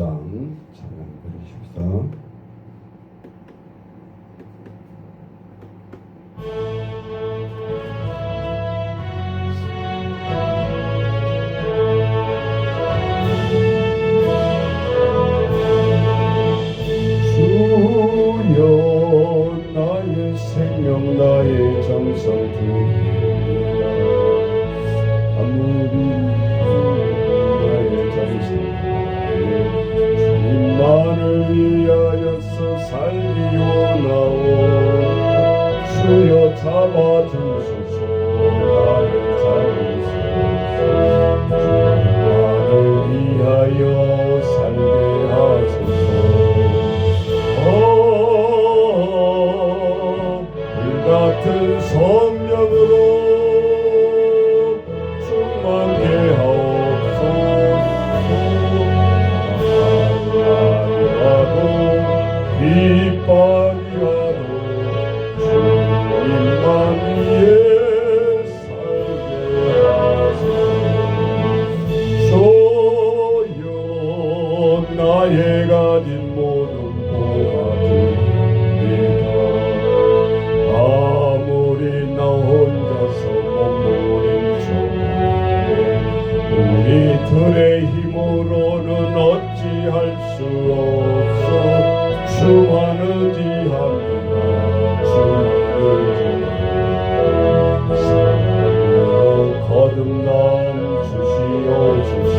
찬양 드리십시다. 주여 나의 생명 나의 정성 드립니다. 아무리 나의 정성 주님만을 위하여서 살기 원하오. 주여 잡아주소서 나를 잡으소서. 주님만을 위하여 살게 하소서. 불같은 성령으로 충만케 하옵소서. 아니라도 빗발이라도 주님만 위해 살게 하소서. 주여 나의 가진 모든 아무리 나 혼자서 몸부림쳐도 우리들의 힘으로는 어찌할 수 없어. 주만 의지합니다. 주만 의지합니다. 거듭남 주시옵소서.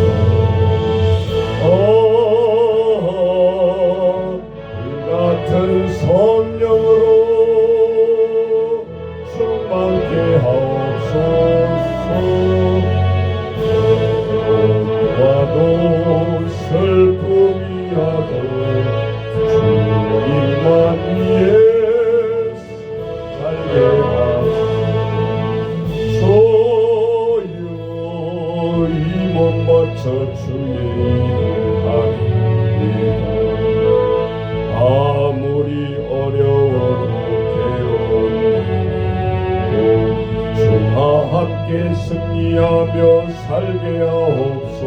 불같은 성령으로 충만케 하옵소서. 고통과도 슬픔이라도 주님만 위해 살게 하소서. 주여 이 몸 바쳐 주의 일을 합니다. 아무리 어려워도 주와 함께 승리하며 살게 하옵소서.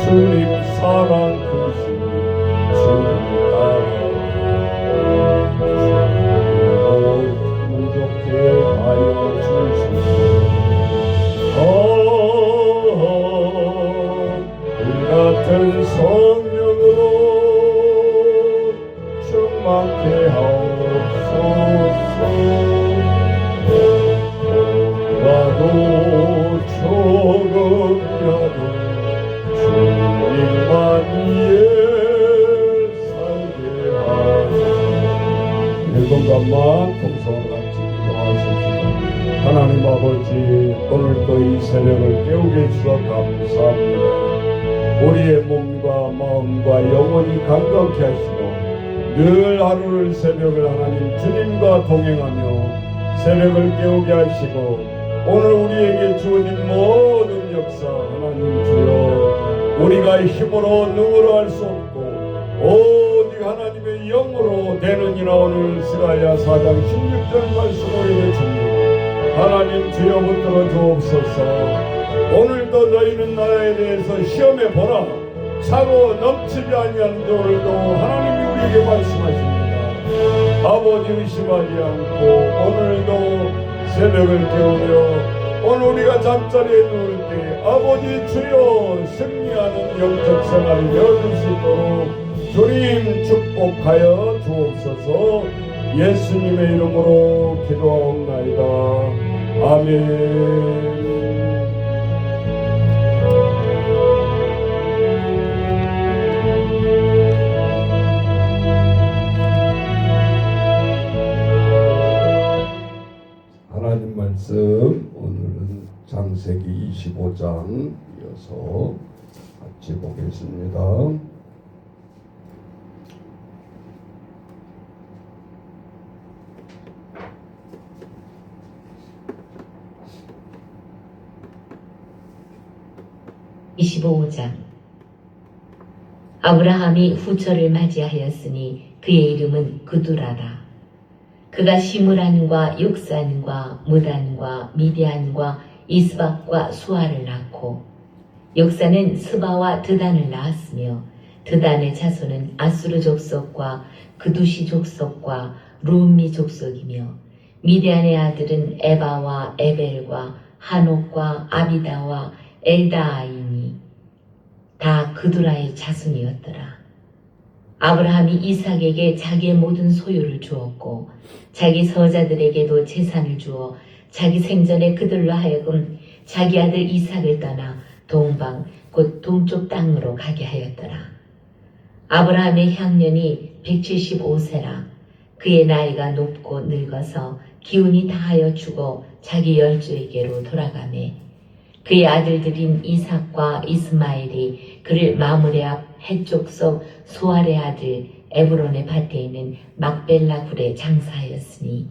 주님 사랑 크시니 주님 따라 무겁게 하여 주시소. 불같은 성령으로 충만케 하옵소서. 나도 조금이라도 주님만 위해 살게 하소서. 1분간만 통성을 같이 기도하십시다. 하나님 아버지, 오늘도 이 새벽을 깨우게 해주셔서 감사합니다. 우리의 몸과 마음과 영혼이 강건케 하시고 늘 하루를 새벽을 하나님 주님과 동행하며 새벽을 깨우게 하시고 오늘 우리에게 주어진 모든 역사 하나님 주여 우리가 힘으로 능으로 할 수 없고 오직 하나님의 영으로 되느니라. 오늘 스가랴 4장 16절 말씀을 외칩니다. 하나님 주여 붙들어 주옵소서. 오늘도 너희는 나에 대해서 시험해 보라. 차고 넘치지 아니한 오늘도 하나님이 우리에게 말씀하십니다. 아버지 의심하지 않고 오늘도 새벽을 깨우며 오늘 우리가 잠자리에 누울 때 아버지 주여 승리하는 영적 생활을 열어줄 수 있도록 주님 축복하여 주옵소서. 예수님의 이름으로 기도하옵나이다. 아멘. 하나님 말씀 오늘은 창세기 25장 이어서 같이 보겠습니다. (25장) 아브라함이 후처를 맞이하였으니 그의 이름은 그두라라. 그가 시므란과 욕산과 무단과 미디안과 이스박과 수아를 낳고 욕산은 스바와 드단을 낳았으며 드단의 자손은 아수르 족속과 그두시 족속과 루미 족속이며 미디안의 아들은 에바와 에벨과 한옥과 아비다와 엘다아이니 다 그두라의 자손이었더라. 아브라함이 이삭에게 자기의 모든 소유를 주었고 자기 서자들에게도 재산을 주어 자기 생전에 그들로 하여금 자기 아들 이삭을 떠나 동방 곧 동쪽 땅으로 가게 하였더라. 아브라함의 향년이 175세라. 그의 나이가 높고 늙어서 기운이 다하여 죽어 자기 열조에게로 돌아가매 그의 아들들인 이삭과 이스마엘이 그를 마므레 앞 해족속 소알의 아들 에브론의 밭에 있는 막벨라 굴에 장사하였으니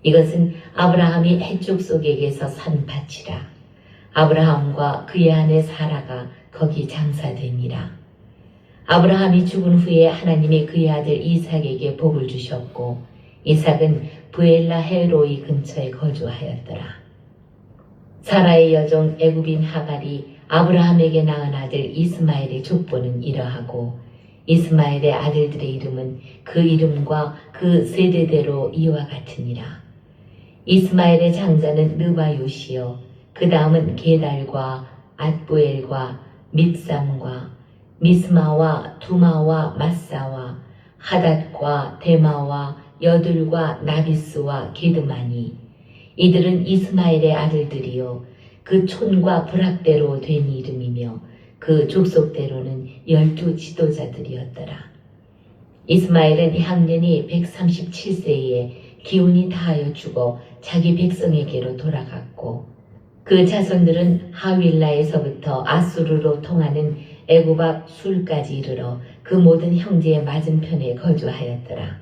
이것은 아브라함이 해족속에게서 산 밭이라. 아브라함과 그의 아내 사라가 거기 장사되니라. 아브라함이 죽은 후에 하나님이 그의 아들 이삭에게 복을 주셨고 이삭은 부엘라 헤로이 근처에 거주하였더라. 사라의 여종 애굽인 하갈이 아브라함에게 낳은 아들 이스마엘의 족보는 이러하고 이스마엘의 아들들의 이름은 그 이름과 그 세대대로 이와 같으니라. 이스마엘의 장자는 느바요시요 그 다음은 게달과 앗부엘과 밉삼과 미스마와 두마와 마사와 하닷과 데마와 여둘과 나비스와 게드마니 이들은 이스마엘의 아들들이요 그 촌과 부락대로 된 이름이며 그 족속대로는 12 지도자들이었더라. 이스마엘은 향년이 137세에 기운이 다하여 죽어 자기 백성에게로 돌아갔고 그 자손들은 하윌라에서부터 아수르로 통하는 애굽 앞 술까지 이르러 그 모든 형제의 맞은편에 거주하였더라.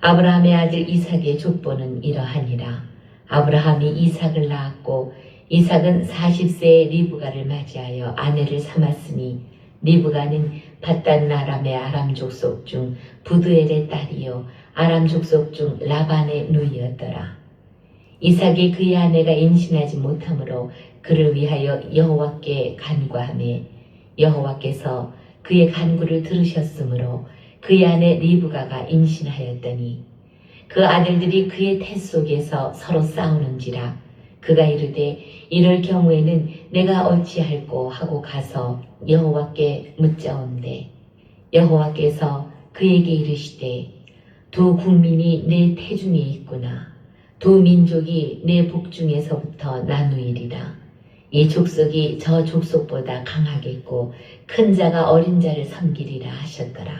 아브라함의 아들 이삭의 족보는 이러하니라. 아브라함이 이삭을 낳았고 이삭은 40세에 리브가를 맞이하여 아내를 삼았으니 리브가는 밧단 아람의 아람 족속 중 부두엘의 딸이요 아람 족속 중 라반의 누이였더라. 이삭이 그의 아내가 임신하지 못하므로 그를 위하여 여호와께 간구하매 여호와께서 그의 간구를 들으셨으므로 그의 아내 리브가가 임신하였더니 그 아들들이 그의 태 속에서 서로 싸우는지라 그가 이르되 이럴 경우에는 내가 어찌할꼬 하고 가서 여호와께 묻자온대 여호와께서 그에게 이르시되 두 국민이 내 태중에 있구나 두 민족이 내 복중에서부터 나누이리라. 이 족속이 저 족속보다 강하겠고 큰 자가 어린 자를 섬기리라 하셨더라.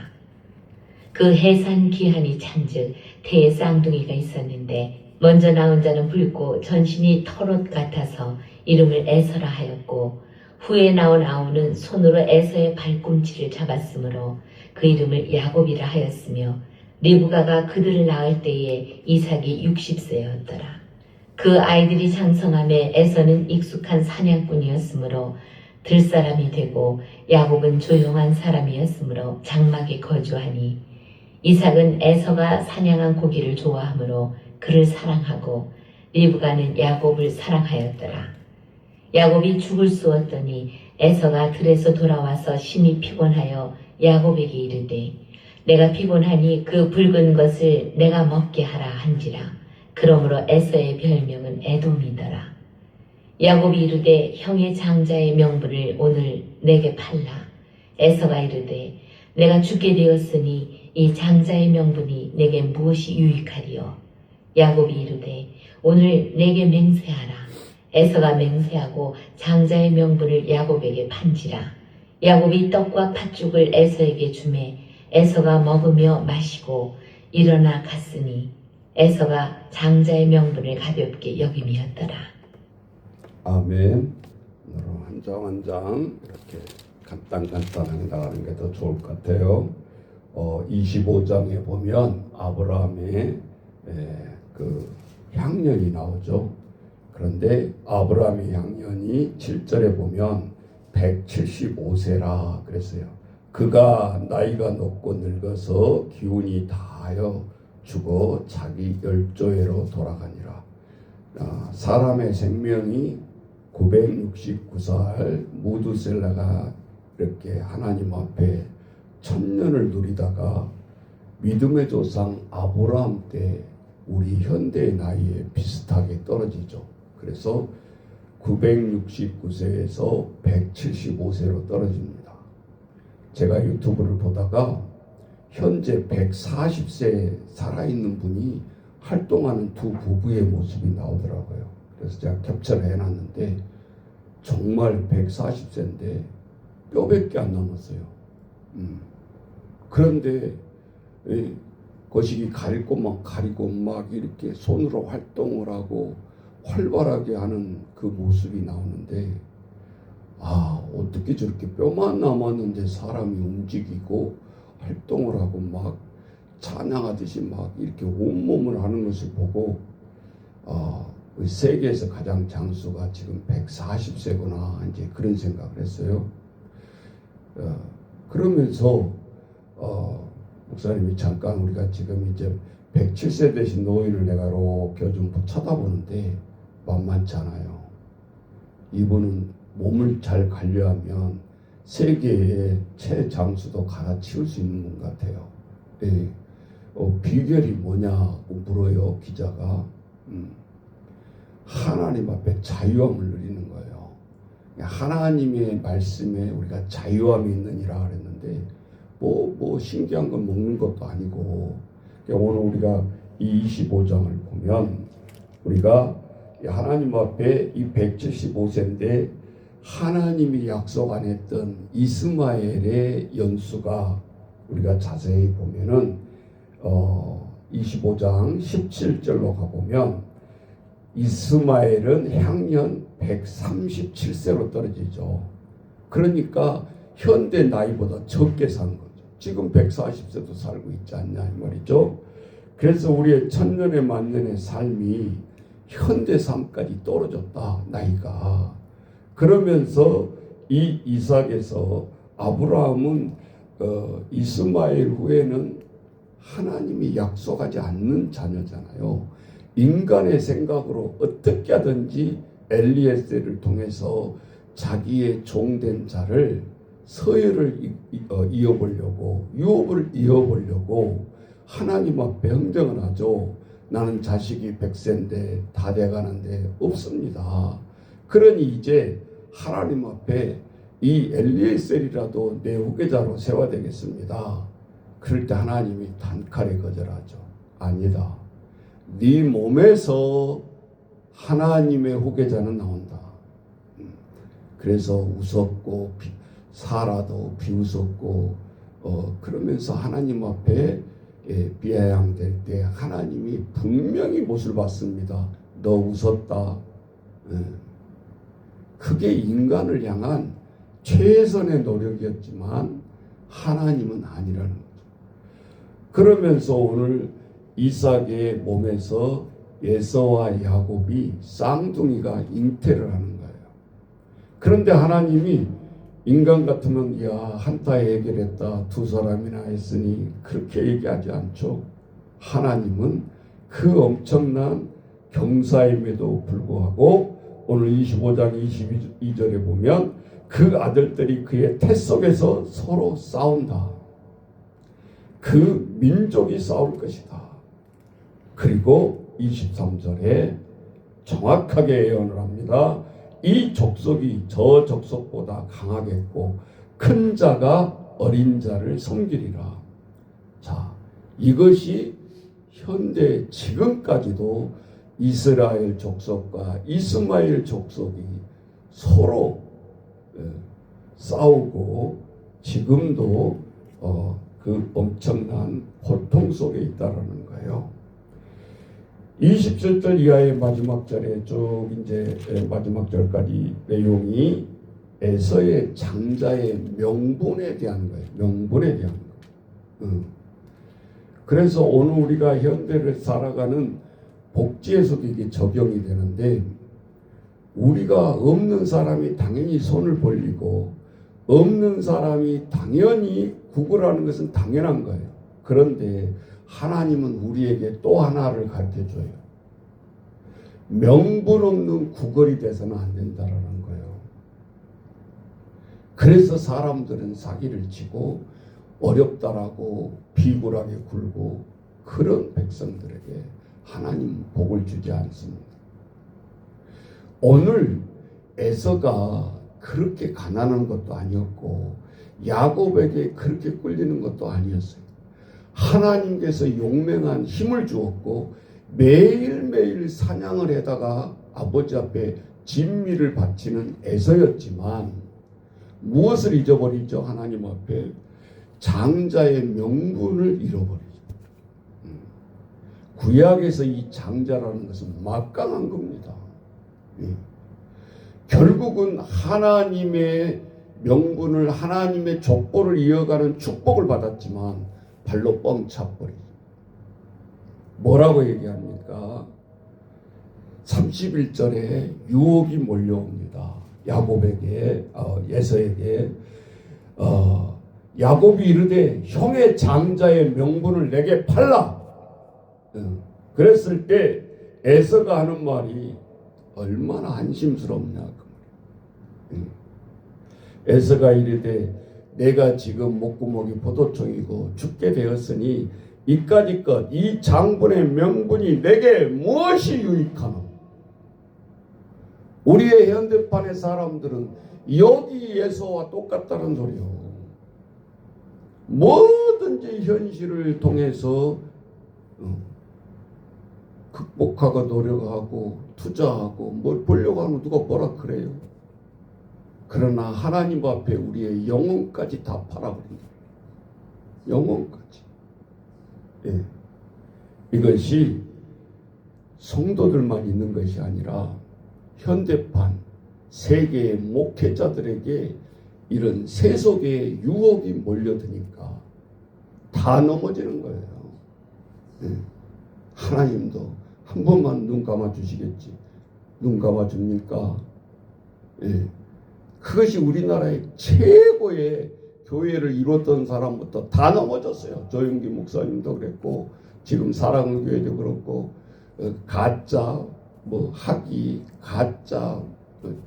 그 해산 기한이 찬즉 태에 쌍둥이가 있었는데 먼저 나온 자는 붉고 전신이 털옷 같아서 이름을 에서라 하였고 후에 나온 아우는 손으로 에서의 발꿈치를 잡았으므로 그 이름을 야곱이라 하였으며 리브가가 그들을 낳을 때에 이삭이 60세였더라. 그 아이들이 장성함에 에서는 익숙한 사냥꾼이었으므로 들사람이 되고 야곱은 조용한 사람이었으므로 장막에 거주하니 이삭은 에서가 사냥한 고기를 좋아하므로 그를 사랑하고 리브가는 야곱을 사랑하였더라. 야곱이 죽을 쑤었더니 에서가 들에서 돌아와서 심히 피곤하여 야곱에게 이르되 내가 피곤하니 그 붉은 것을 내가 먹게 하라 한지라. 그러므로 에서의 별명은 에돔이더라. 야곱이 이르되 형의 장자의 명분을 오늘 내게 팔라. 에서가 이르되 내가 죽게 되었으니 이 장자의 명분이 내게 무엇이 유익하리요. 야곱이 이르되 오늘 내게 맹세하라. 에서가 맹세하고 장자의 명분을 야곱에게 판지라. 야곱이 떡과 팥죽을 에서에게 주매 에서가 먹으며 마시고 일어나 갔으니 에서가 장자의 명분을 가볍게 여김이었더라. 아멘. 한 장 한 장 이렇게 간단하게 나가는 게 더 좋을 것 같아요. 25장에 보면 아브라함의 그 향년이 나오죠. 그런데 아브라함의 향년이 7절에 보면 175세라 그랬어요. 그가 나이가 높고 늙어서 기운이 다하여 죽어 자기 열조에로 돌아가니라. 사람의 생명이 969살 무두셀라가 이렇게 하나님 앞에 천년을 누리다가 믿음의 조상 아브라함 때 우리 현대의 나이에 비슷하게 떨어지죠. 그래서 969세에서 175세로 떨어집니다. 제가 유튜브를 보다가 현재 140세에 살아있는 분이 활동하는 두 부부의 모습이 나오더라고요. 그래서 제가 캡처를 해놨는데 정말 140세인데 뼈밖에 안 남았어요. 그런데 거시기 가리고 막 이렇게 손으로 활동을 하고 활발하게 하는 그 모습이 나오는데, 어떻게 저렇게 뼈만 남았는데 사람이 움직이고 활동을 하고 막 찬양하듯이 막 이렇게 온몸을 하는 것을 보고, 세계에서 가장 장수가 지금 140세구나 이제 그런 생각을 했어요. 그러면서 목사님이 잠깐 우리가 지금 이제 107세 되신 노인을 내가 이렇게 요즘 쳐다보는데 만만치 않아요. 이분은 몸을 잘 관리하면 세계의 최장수도 갈아치울 수 있는 분 같아요. 비결이 뭐냐고 물어요, 기자가. 하나님 앞에 자유함을 누리는 거예요. 하나님의 말씀에 우리가 자유함이 있느니라 그랬는데 뭐 신기한 건 먹는 것도 아니고, 오늘 우리가 이 25장을 보면 우리가 하나님 앞에 이 175세인데 하나님이 약속 안 했던 이스마엘의 연수가 우리가 자세히 보면은 25장 17절로 가보면 이스마엘은 향년 137세로 떨어지죠. 그러니까 현대 나이보다 적게 산 거죠. 지금 140세도 살고 있지 않냐 이 말이죠. 그래서 우리의 천년의 만년의 삶이 현대 삶까지 떨어졌다, 나이가. 그러면서 이 이삭에서 아브라함은 이스마엘 후에는 하나님이 약속하지 않는 자녀잖아요. 인간의 생각으로 어떻게 하든지 엘리에셀을 통해서 자기의 종된 자를 서열을 이어보려고, 유업을 이어보려고 하나님 앞에 흥정을 하죠. 나는 자식이 100세인데 다 돼가는데 없습니다. 그러니 이제 하나님 앞에 이 엘리에셀이라도 내 후계자로 세워야 되겠습니다. 그럴 때 하나님이 단칼에 거절하죠. 아니다. 네 몸에서 하나님의 후계자는 나온다. 그래서 웃었고 사라도 비웃었고 그러면서 하나님 앞에 비아냥될 때 하나님이 분명히 못을 받습니다. 너 웃었다. 그게 인간을 향한 최선의 노력이었지만 하나님은 아니라는 거죠. 그러면서 오늘 이삭의 몸에서 에서와 야곱이 쌍둥이가 잉태를 하는 거예요. 그런데 하나님이 인간 같으면 한타에 해결했다, 두 사람이나 했으니 그렇게 얘기하지 않죠. 하나님은 그 엄청난 경사임에도 불구하고 오늘 25장 22절에 보면 그 아들들이 그의 태 속에서 서로 싸운다. 그 민족이 싸울 것이다. 그리고 23절에 정확하게 예언을 합니다. 이 족속이 저 족속보다 강하겠고 큰 자가 어린 자를 섬기리라. 자, 이것이 현대 지금까지도 이스라엘 족속과 이스마엘 족속이 서로 싸우고 지금도 그 엄청난 고통 속에 있다라는 거예요. 27절 이하의 마지막 절에 쭉 이제 마지막 절까지 내용이 에서의 장자의 명분에 대한 거예요. 명분에 대한 거. 그래서 오늘 우리가 현대를 살아가는 복지에서도 이게 적용이 되는데, 우리가 없는 사람이 당연히 손을 벌리고 없는 사람이 당연히 구걸하는 것은 당연한 거예요. 그런데 하나님은 우리에게 또 하나를 가르쳐줘요. 명분 없는 구걸이 돼서는 안 된다라는 거예요. 그래서 사람들은 사기를 치고 어렵다라고 비굴하게 굴고 그런 백성들에게 하나님 복을 주지 않습니다. 오늘 에서가 그렇게 가난한 것도 아니었고 야곱에게 그렇게 꿀리는 것도 아니었어요. 하나님께서 용맹한 힘을 주었고 매일매일 사냥을 해다가 아버지 앞에 진미를 바치는 에서였지만 무엇을 잊어버리죠? 하나님 앞에 장자의 명분을 잃어버리죠. 구약에서 이 장자라는 것은 막강한 겁니다. 결국은 하나님의 명분을, 하나님의 족보를 이어가는 축복을 받았지만 발로 뻥 차버리죠. 뭐라고 얘기합니까? 31절에 유혹이 몰려옵니다. 야곱에게, 에서에게. 야곱이 이르되 형의 장자의 명분을 내게 팔라. 그랬을 때 에서가 하는 말이 얼마나 한심스럽냐 그 말이에요. 에서가 이르되 내가 지금 목구멍이 포도청이고 죽게 되었으니 이까지 것 이 장분의 명분이 내게 무엇이 유익하노? 우리의 현대판의 사람들은 여기 에서와 똑같다는 소리요. 뭐든지 현실을 통해서 극복하고 노력하고 투자하고 뭘 보려고 하면 누가 뭐라 그래요. 그러나 하나님 앞에 우리의 영혼까지 다 팔아버린다. 영혼까지. 예. 이것이 성도들만 있는 것이 아니라 현대판 세계의 목회자들에게 이런 세속의 유혹이 몰려드니까 다 넘어지는 거예요. 예. 하나님도 한 번만 눈 감아 주시겠지. 눈 감아 줍니까? 예. 그것이 우리나라의 최고의 교회를 이뤘던 사람부터 다 넘어졌어요. 조용기 목사님도 그랬고 지금 사랑교회도 그렇고 가짜 학위 가짜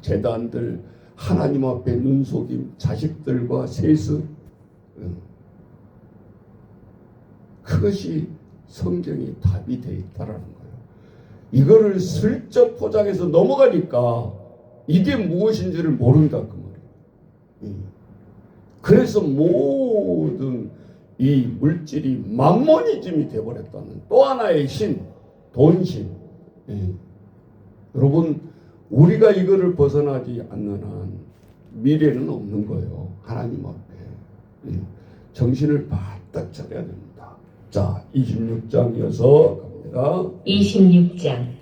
재단들 하나님 앞에 눈속임 자식들과 세습 그것이 성경이 답이 되어 있다라는 거예요. 이거를 슬쩍 포장해서 넘어가니까 이게 무엇인지를 모른다 그 말이에요. 그래서 모든 이 물질이 만모니즘이 되어버렸다는 또 하나의 신, 돈신. 여러분 우리가 이거를 벗어나지 않는 한 미래는 없는 거예요. 하나님 앞에. 정신을 바짝 차려야 됩니다. 자, 26장 이어서 갑니다. 26장.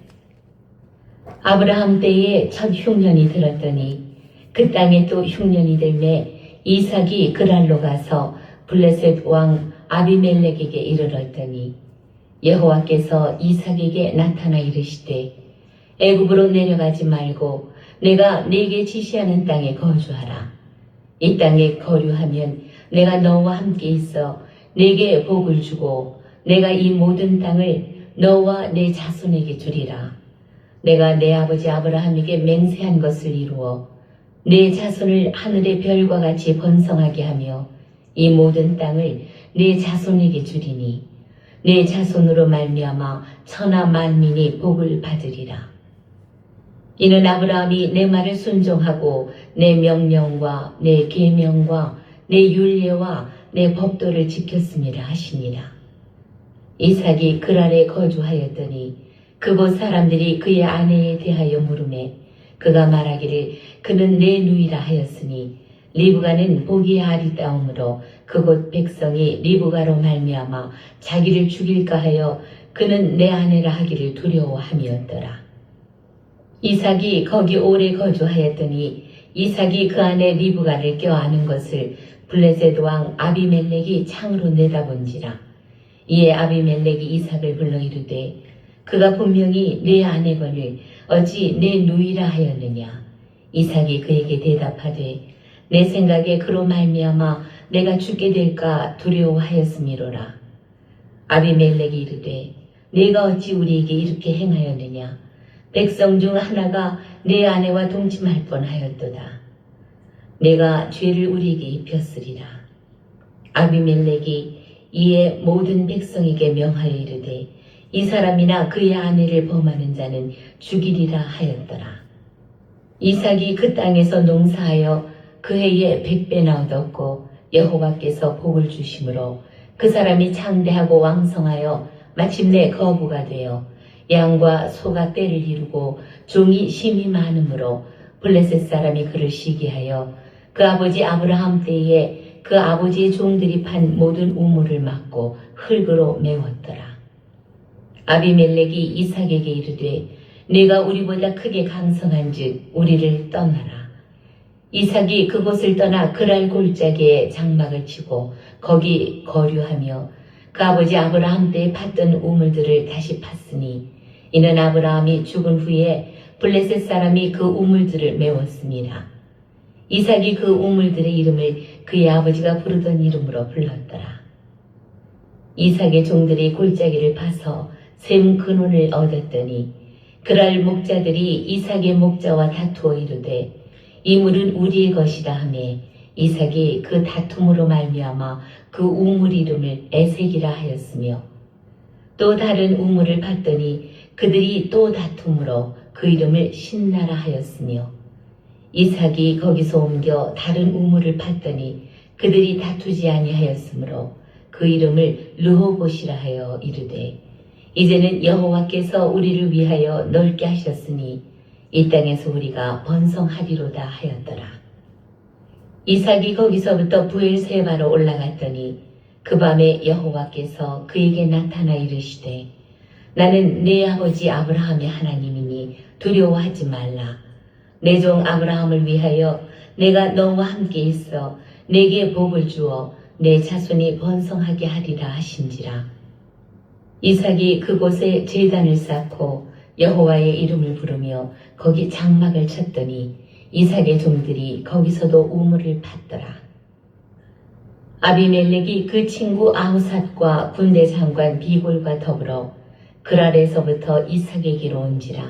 아브라함 때에 첫 흉년이 들었더니 그 땅에 또 흉년이 들매 이삭이 그랄로 가서 블레셋 왕 아비멜렉에게 이르렀더니 여호와께서 이삭에게 나타나 이르시되 애굽으로 내려가지 말고 내가 네게 지시하는 땅에 거주하라. 이 땅에 거류하면 내가 너와 함께 있어 네게 복을 주고 내가 이 모든 땅을 너와 내 자손에게 주리라. 내가 내 아버지 아브라함에게 맹세한 것을 이루어 내 자손을 하늘의 별과 같이 번성하게 하며 이 모든 땅을 내 자손에게 주리니 내 자손으로 말미암아 천하 만민이 복을 받으리라. 이는 아브라함이 내 말을 순종하고 내 명령과 내 계명과 내 율례와 내 법도를 지켰습니다 하시니라. 이삭이 그랄에 거주하였더니 그곳 사람들이 그의 아내에 대하여 물으매 그가 말하기를 그는 내 누이라 하였으니 리브가는 보기에 아리따움으로 그곳 백성이 리브가로 말미암아 자기를 죽일까 하여 그는 내 아내라 하기를 두려워함이었더라. 이삭이 거기 오래 거주하였더니 이삭이 그 아내 리브가를 껴안은 것을 블레셋 왕 아비멜렉이 창으로 내다본지라. 이에 아비멜렉이 이삭을 불러 이르되 그가 분명히 내 아내거늘 어찌 내 누이라 하였느냐. 이삭이 그에게 대답하되 내 생각에 그로 말미암아 내가 죽게 될까 두려워하였음이로라. 아비멜렉이 이르되 내가 어찌 우리에게 이렇게 행하였느냐. 백성 중 하나가 내 아내와 동침할 뻔하였도다. 내가 죄를 우리에게 입혔으리라. 아비멜렉이 이에 모든 백성에게 명하여 이르되 이 사람이나 그의 아내를 범하는 자는 죽이리라 하였더라. 이삭이 그 땅에서 농사하여 그 해에 100배나 얻었고 여호와께서 복을 주심으로 그 사람이 창대하고 왕성하여 마침내 거부가 되어 양과 소가 떼를 이루고 종이 심히 많으므로 블레셋 사람이 그를 시기하여 그 아버지 아브라함 때에 그 아버지의 종들이 판 모든 우물을 막고 흙으로 메웠더라. 아비멜렉이 이삭에게 이르되 네가 우리보다 크게 강성한즉 우리를 떠나라. 이삭이 그곳을 떠나 그랄 골짜기에 장막을 치고 거기 거류하며 그 아버지 아브라함 때에 팠던 우물들을 다시 팠으니 이는 아브라함이 죽은 후에 블레셋 사람이 그 우물들을 메웠습니다. 이삭이 그 우물들의 이름을 그의 아버지가 부르던 이름으로 불렀더라. 이삭의 종들이 골짜기를 파서 샘 근원을 얻었더니 그랄 목자들이 이삭의 목자와 다투어 이르되 이 물은 우리의 것이다 하매 이삭이 그 다툼으로 말미암아 그 우물 이름을 에색이라 하였으며 또 다른 우물을 팠더니 그들이 또 다툼으로 그 이름을 신나라 하였으며 이삭이 거기서 옮겨 다른 우물을 팠더니 그들이 다투지 아니하였으므로 그 이름을 르호봇이라 하여 이르되 이제는 여호와께서 우리를 위하여 넓게 하셨으니 이 땅에서 우리가 번성하리로다 하였더라. 이삭이 거기서부터 부엘세바로 올라갔더니 그 밤에 여호와께서 그에게 나타나 이르시되 나는 네 아버지 아브라함의 하나님이니 두려워하지 말라. 내 종 아브라함을 위하여 내가 너와 함께 있어 내게 복을 주어 내 자손이 번성하게 하리라 하신지라. 이삭이 그곳에 제단을 쌓고 여호와의 이름을 부르며 거기 장막을 쳤더니 이삭의 종들이 거기서도 우물을 팠더라. 아비멜렉이 그 친구 아우삿과 군대 장관 비골과 더불어 그랄에서부터 이삭에게로 온지라.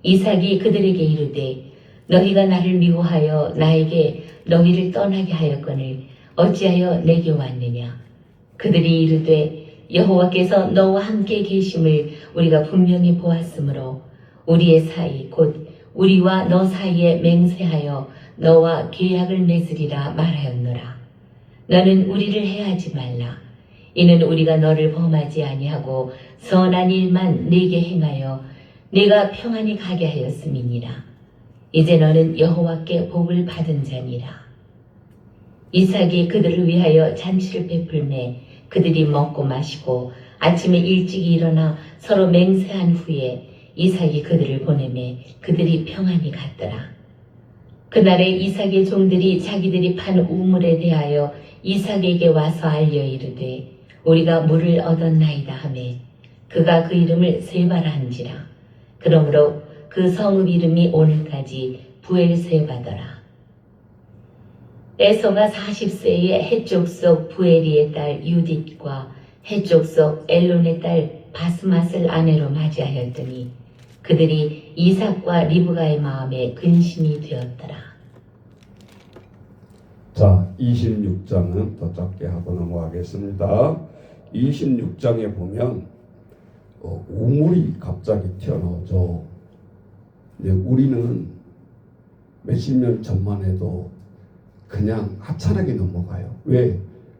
이삭이 그들에게 이르되 너희가 나를 미워하여 나에게 너희를 떠나게 하였거늘 어찌하여 내게 왔느냐. 그들이 이르되 여호와께서 너와 함께 계심을 우리가 분명히 보았으므로 우리의 사이 곧 우리와 너 사이에 맹세하여 너와 계약을 맺으리라 말하였노라. 너는 우리를 해하지 말라. 이는 우리가 너를 범하지 아니하고 선한 일만 네게 행하여 네가 평안히 가게 하였음이니라. 이제 너는 여호와께 복을 받은 자니라. 이삭이 그들을 위하여 잔치를 베풀매 그들이 먹고 마시고 아침에 일찍 일어나 서로 맹세한 후에 이삭이 그들을 보내매 그들이 평안히 갔더라. 그날에 이삭의 종들이 자기들이 판 우물에 대하여 이삭에게 와서 알려 이르되 우리가 물을 얻었나이다 하매 그가 그 이름을 세바라 한지라. 그러므로 그 성읍 이름이 오늘까지 부엘세바더라. 에서가 40세에 해쪽 속 부에리의 딸 유딧과 해쪽 속 엘론의 딸 바스맛을 아내로 맞이하였더니 그들이 이삭과 리브가의 마음에 근심이 되었더라. 자, 26장은 더 짧게 하고 넘어가겠습니다. 26장에 보면 우물이 갑자기 튀어나오죠. 우리는 몇십 년 전만 해도 그냥 하찮게 넘어가요. 왜?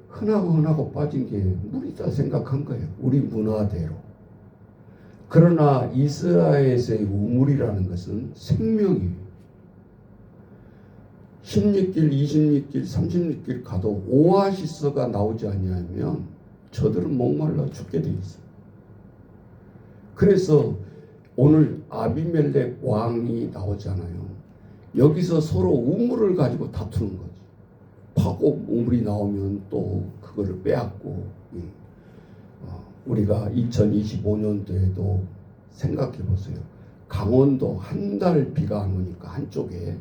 흔하고 빠진 게 물이다 생각한 거예요. 우리 문화대로. 그러나 이스라엘에서의 우물이라는 것은 생명이에요. 16길, 26길, 36길 가도 오아시스가 나오지 아니하면 저들은 목말라 죽게 돼 있어요. 그래서 오늘 아비멜렉 왕이 나오잖아요. 여기서 서로 우물을 가지고 다투는 거죠. 파고 우물이 나오면 또 그거를 빼앗고, 우리가 2025년도에도 생각해 보세요. 강원도 한 달 비가 안 오니까 한쪽에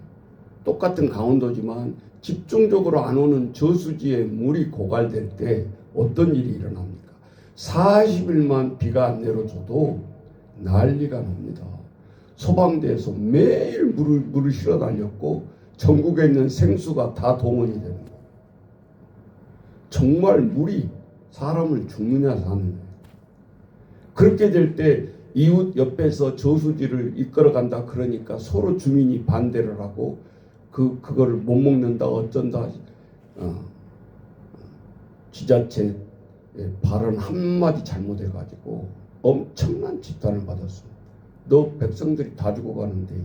똑같은 강원도지만 집중적으로 안 오는 저수지에 물이 고갈될 때 어떤 일이 일어납니까? 40일만 비가 안 내려줘도 난리가 납니다. 소방대에서 매일 물을 실어 달렸고 전국에 있는 생수가 다 동원이 됩니다. 정말 물이 사람을 죽느냐 사느냐. 그렇게 될 때 이웃 옆에서 저수지를 이끌어간다 그러니까 서로 주민이 반대를 하고 그거를 못 먹는다 어쩐다. 지자체 발언 한마디 잘못해가지고 엄청난 지탄을 받았어요. 너 백성들이 다 죽어가는데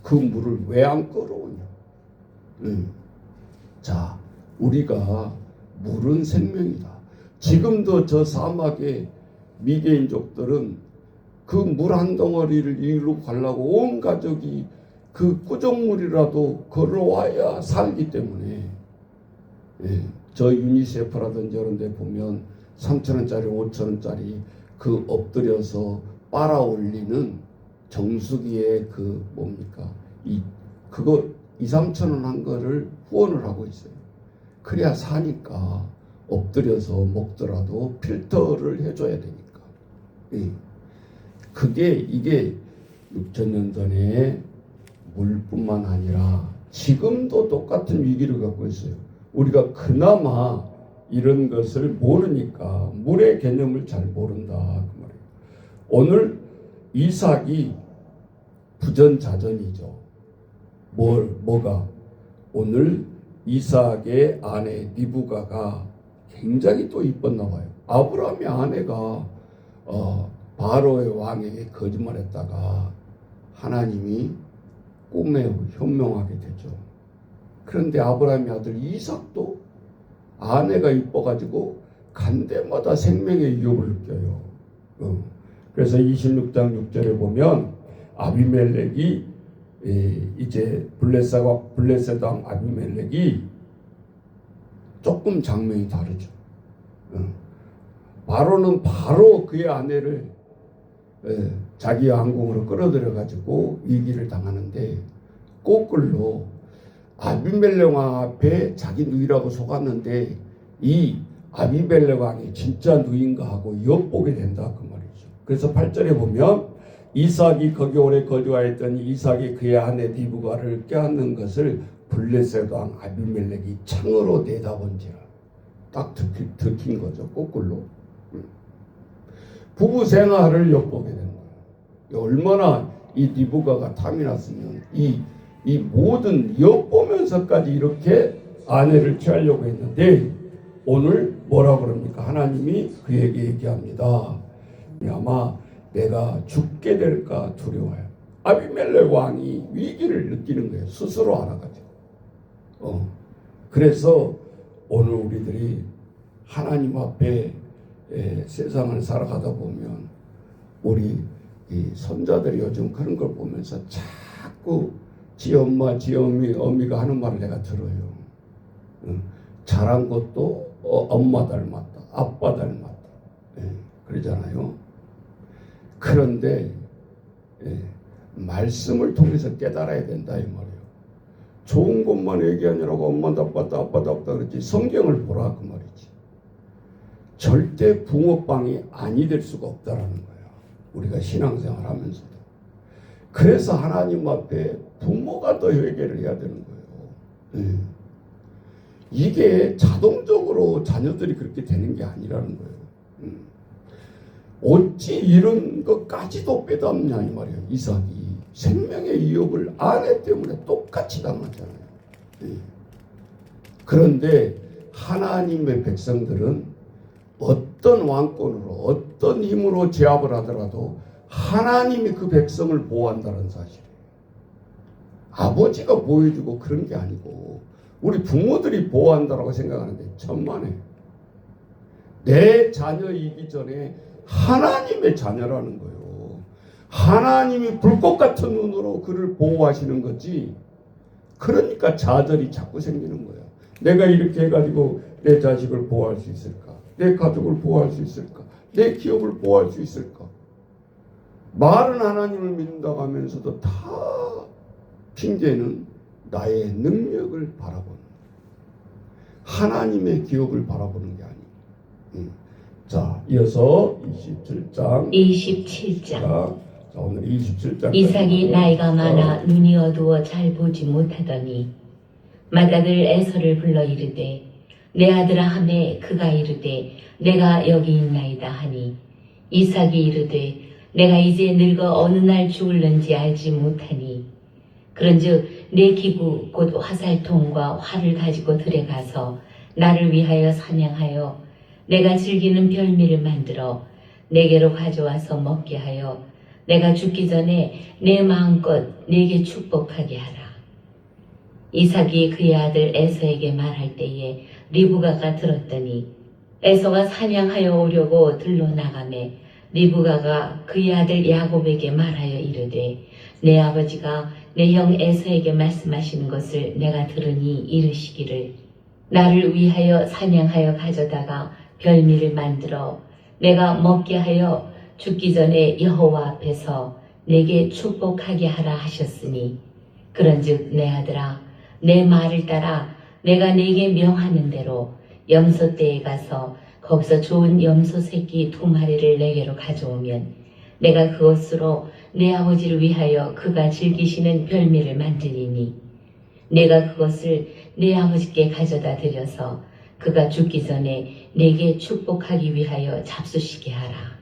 그 물을 왜 안 끌어오냐. 자, 우리가 물은 생명이다. 지금도 저 사막의 미개인족들은 그 물 한 덩어리를 이리로 가려고 온 가족이 그 꾸정물이라도 걸어와야 살기 때문에 저 유니세프라든지 이런 데 보면 3,000원짜리 5,000원짜리 그 엎드려서 빨아 올리는 정수기에 그 뭡니까 그거 2,000~3,000원 한 거를 후원을 하고 있어요. 그래야 사니까 엎드려서 먹더라도 필터를 해줘야 되니까. 이게 6,000년 전에 물뿐만 아니라 지금도 똑같은 위기를 갖고 있어요. 우리가 그나마 이런 것을 모르니까 물의 개념을 잘 모른다 그 말이에요. 오늘 이삭이 부전자전이죠. 뭐가? 오늘 이삭의 아내 리브가가 굉장히 또 이뻤나 봐요. 아브라함의 아내가 바로의 왕에게 거짓말했다가 하나님이 꿈에 현명하게 되죠. 그런데 아브라함의 아들 이삭도 아내가 이뻐가지고 간 데마다 생명의 위협을 느껴요. 그래서 26장 6절에 보면 아비멜렉이 이제 블레셋 왕 아비멜렉이 조금 장면이 다르죠. 바로는 바로 그의 아내를 자기 왕궁으로 끌어들여 가지고 위기를 당하는데 거꾸로 아비멜렉 왕 앞에 자기 누이라고 속았는데 이 아비멜렉 왕이 진짜 누이인가 하고 엿보게 된다 그 말이죠. 그래서 8절에 보면 이삭이 거기 오래 거주하였더니 이삭이 그의 아내 리브가를 껴안는 것을 블레셋 왕 아비멜렉이 창으로 내다본지라. 딱 들킨 거죠. 거꾸로. 부부 생활을 엿보게 되는 거예요. 얼마나 이 리브가가 탐이 났으면 이 모든 엿보면서까지 이렇게 아내를 취하려고 했는데 오늘 뭐라 그럽니까? 하나님이 그에게 얘기합니다. 아마 내가 죽게 될까 두려워요. 아비멜렉 왕이 위기를 느끼는 거예요. 스스로 알아가지고. 그래서 오늘 우리들이 하나님 앞에 세상을 살아가다 보면 우리 이 손자들이 요즘 그런 걸 보면서 자꾸 지 엄마, 지 어미가 하는 말을 내가 들어요. 잘한 것도 엄마 닮았다, 아빠 닮았다. 그러잖아요. 그런데 말씀을 통해서 깨달아야 된다 이 말이에요. 좋은 것만 얘기하느라고 엄마도 아빠도 아빠도 아빠다 그랬지 성경을 보라 그 말이지. 절대 붕어빵이 아니 될 수가 없다라는 거예요. 우리가 신앙생활 하면서도. 그래서 하나님 앞에 부모가 더 회개를 해야 되는 거예요. 이게 자동적으로 자녀들이 그렇게 되는 게 아니라는 거예요. 어찌 이런 것까지도 빼닮냐 이 말이에요. 이삭이 생명의 위협을 아내 때문에 똑같이 당하잖아요. 그런데 하나님의 백성들은 어떤 왕권으로 어떤 힘으로 제압을 하더라도 하나님이 그 백성을 보호한다는 사실이에요. 아버지가 보여주고 그런 게 아니고 우리 부모들이 보호한다라고 생각하는데 천만에 내 자녀이기 전에 하나님의 자녀라는 거예요. 하나님이 불꽃 같은 눈으로 그를 보호하시는 거지. 그러니까 좌절이 자꾸 생기는 거예요. 내가 이렇게 해가지고 내 자식을 보호할 수 있을까? 내 가족을 보호할 수 있을까? 내 기업을 보호할 수 있을까? 말은 하나님을 믿는다고 하면서도 다 핑계는 나의 능력을 바라보는 하나님의 기업을 바라보는 게 아니에요. 자, 이어서 27장. 자, 오늘 27장. 이삭이 나이가 많아 눈이 어두워 잘 보지 못하더니 맏아들 에서를 불러 이르되 내 아들아 하매 그가 이르되 내가 여기 있나이다 하니 이삭이 이르되 내가 이제 늙어 어느 날 죽을는지 알지 못하니 그런즉 내 기구 곧 화살통과 활을 가지고 들에 가서 나를 위하여 사냥하여 내가 즐기는 별미를 만들어 내게로 가져와서 먹게 하여 내가 죽기 전에 내 마음껏 내게 축복하게 하라. 이삭이 그의 아들 에서에게 말할 때에 리브가가 들었더니 에서가 사냥하여 오려고 들로 나가매 리브가가 그의 아들 야곱에게 말하여 이르되 내 아버지가 내 형 에서에게 말씀하시는 것을 내가 들으니 이르시기를 나를 위하여 사냥하여 가져다가 별미를 만들어 내가 먹게 하여 죽기 전에 여호와 앞에서 내게 축복하게 하라 하셨으니 그런즉 내 아들아 내 말을 따라 내가 네게 명하는 대로 염소떼에 가서 거기서 좋은 염소 새끼 2마리를 내게로 가져오면 내가 그것으로 내 아버지를 위하여 그가 즐기시는 별미를 만들리니 내가 그것을 내 아버지께 가져다 드려서 그가 죽기 전에 내게 축복하기 위하여 잡수시게 하라.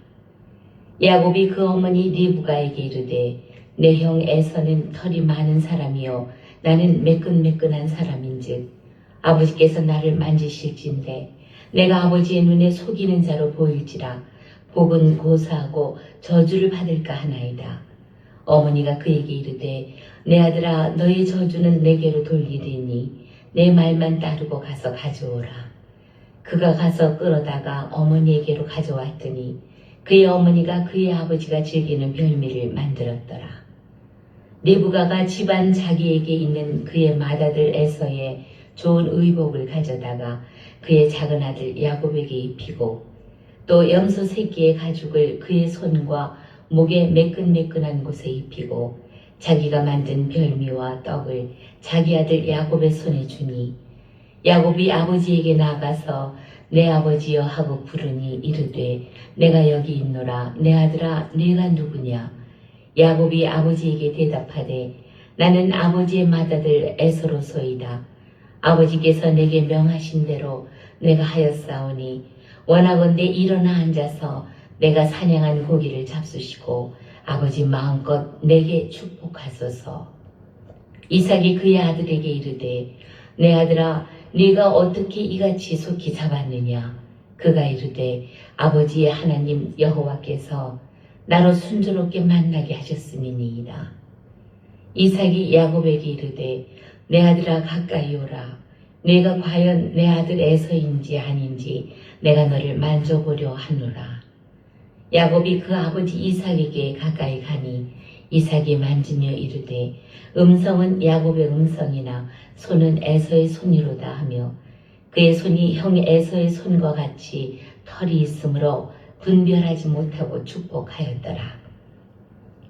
야곱이 그 어머니 리브가에게 이르되 내 형 에서는 털이 많은 사람이요 나는 매끈매끈한 사람인즉 아버지께서 나를 만지실진데 내가 아버지의 눈에 속이는 자로 보일지라 복은 고사하고 저주를 받을까 하나이다. 어머니가 그에게 이르되 내 아들아 너의 저주는 내게로 돌리리니 내 말만 따르고 가서 가져오라. 그가 가서 끌어다가 어머니에게로 가져왔더니 그의 어머니가 그의 아버지가 즐기는 별미를 만들었더라. 리브가가 집안 자기에게 있는 그의 맏아들 에서의 좋은 의복을 가져다가 그의 작은 아들 야곱에게 입히고 또 염소 새끼의 가죽을 그의 손과 목에 매끈매끈한 곳에 입히고 자기가 만든 별미와 떡을 자기 아들 야곱의 손에 주니 야곱이 아버지에게 나가서 내 아버지여 하고 부르니 이르되 내가 여기 있노라. 내 아들아 네가 누구냐? 야곱이 아버지에게 대답하되 나는 아버지의 맏아들 에서로소이다. 아버지께서 내게 명하신 대로 내가 하였사오니 원하건대 일어나 앉아서 내가 사냥한 고기를 잡수시고 아버지 마음껏 내게 축복하소서. 이삭이 그의 아들에게 이르되 내 아들아 네가 어떻게 이같이 속히 잡았느냐? 그가 이르되 아버지의 하나님 여호와께서 나로 순조롭게 만나게 하셨음이니이다. 이삭이 야곱에게 이르되 내 아들아 가까이 오라. 내가 과연 내 아들 에서인지 아닌지 내가 너를 만져보려 하노라. 야곱이 그 아버지 이삭에게 가까이 가니 이삭이 만지며 이르되 음성은 야곱의 음성이나 손은 에서의 손이로다 하며 그의 손이 형 에서의 손과 같이 털이 있으므로 분별하지 못하고 축복하였더라.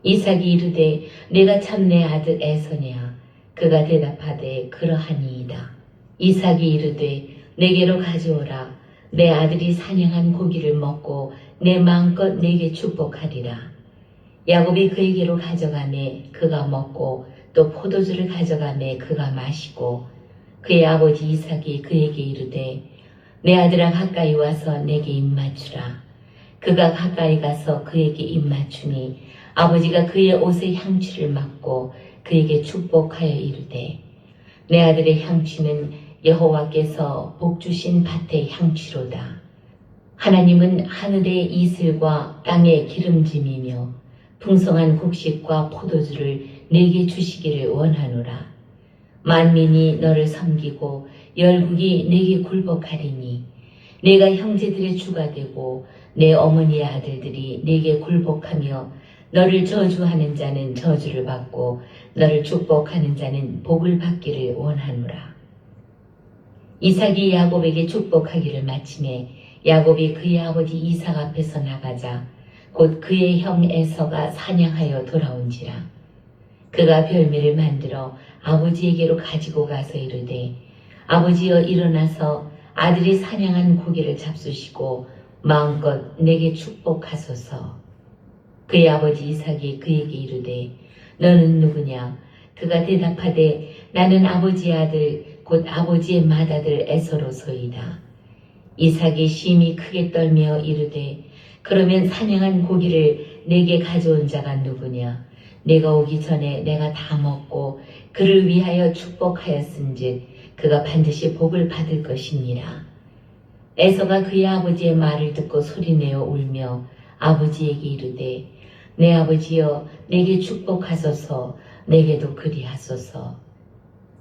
이삭이 이르되 내가 참 내 아들 에서냐? 그가 대답하되 그러하니이다. 이삭이 이르되 내게로 가져오라. 내 아들이 사냥한 고기를 먹고 내 마음껏 내게 축복하리라. 야곱이 그에게로 가져가매 그가 먹고 또 포도주를 가져가매 그가 마시고 그의 아버지 이삭이 그에게 이르되 내 아들아 가까이 와서 내게 입맞추라. 그가 가까이 가서 그에게 입맞추니 아버지가 그의 옷의 향취를 맡고 그에게 축복하여 이르되 내 아들의 향취는 여호와께서 복주신 밭의 향취로다. 하나님은 하늘의 이슬과 땅의 기름짐이며 풍성한 곡식과 포도주를 내게 주시기를 원하노라. 만민이 너를 섬기고 열국이 내게 굴복하리니 내가 형제들의 주가 되고 내 어머니의 아들들이 내게 굴복하며 너를 저주하는 자는 저주를 받고 너를 축복하는 자는 복을 받기를 원하노라. 이삭이 야곱에게 축복하기를 마치매 야곱이 그의 아버지 이삭 앞에서 나가자 곧 그의 형 에서가 사냥하여 돌아온지라. 그가 별미를 만들어 아버지에게로 가지고 가서 이르되 아버지여 일어나서 아들이 사냥한 고기를 잡수시고 마음껏 내게 축복하소서. 그의 아버지 이삭이 그에게 이르되 너는 누구냐? 그가 대답하되 나는 아버지의 아들 곧 아버지의 맏아들 에서로소이다. 이삭이 심히 크게 떨며 이르되 그러면 사냥한 고기를 내게 가져온 자가 누구냐? 내가 오기 전에 내가 다 먹고 그를 위하여 축복하였은즉 그가 반드시 복을 받을 것이니라. 에서가 그의 아버지의 말을 듣고 소리내어 울며 아버지에게 이르되 내 아버지여 내게 축복하소서 내게도 그리하소서.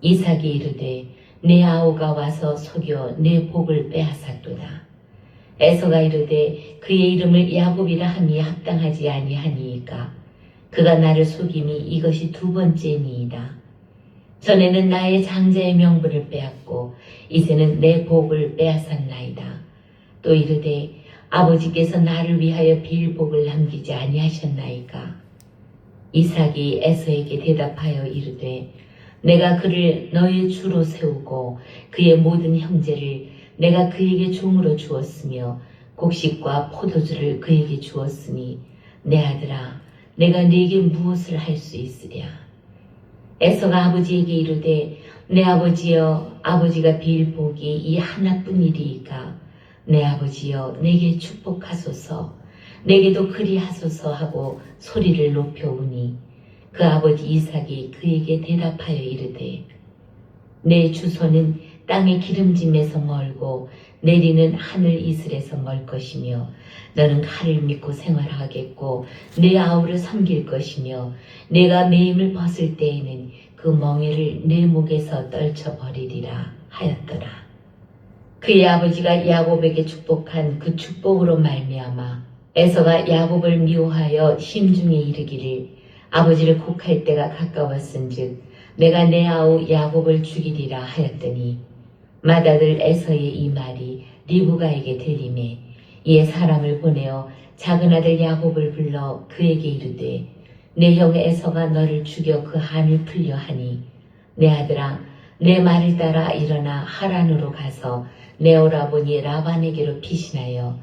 이삭이 이르되 내 아우가 와서 속여 내 복을 빼앗았도다. 에서가 이르되 그의 이름을 야곱이라 함이 합당하지 아니하니이까 그가 나를 속임이 이것이 두 번째니이다. 전에는 나의 장자의 명분을 빼앗고 이제는 내 복을 빼앗았나이다. 또 이르되 아버지께서 나를 위하여 빌 복을 남기지 아니하셨나이까. 이삭이 에서에게 대답하여 이르되 내가 그를 너의 주로 세우고 그의 모든 형제를 내가 그에게 종으로 주었으며 곡식과 포도주를 그에게 주었으니 내 아들아 내가 네게 무엇을 할 수 있으랴. 에서가 아버지에게 이르되 내 아버지여 아버지가 빌 복이 이 하나뿐이리이까 내 아버지여 내게 축복하소서 내게도 그리하소서 하고 소리를 높여오니 그 아버지 이삭이 그에게 대답하여 이르되 내 주소는 땅의 기름짐에서 멀고 내리는 하늘 이슬에서 멀 것이며 너는 칼을 믿고 생활하겠고 내 아우를 섬길 것이며 내가 매임을 벗을 때에는 그 멍에를 내 목에서 떨쳐버리리라 하였더라. 그의 아버지가 야곱에게 축복한 그 축복으로 말미암아 에서가 야곱을 미워하여 심중에 이르기를 아버지를 곡할 때가 가까웠은즉 내가 내 아우 야곱을 죽이리라 하였더니 맏아들 에서의 이 말이 리브가에게 들리매 이에 사람을 보내어 작은 아들 야곱을 불러 그에게 이르되 내 형 에서가 너를 죽여 그 한을 풀려 하니 내 아들아 내 말을 따라 일어나 하란으로 가서 내 오라버니 라반에게로 피신하여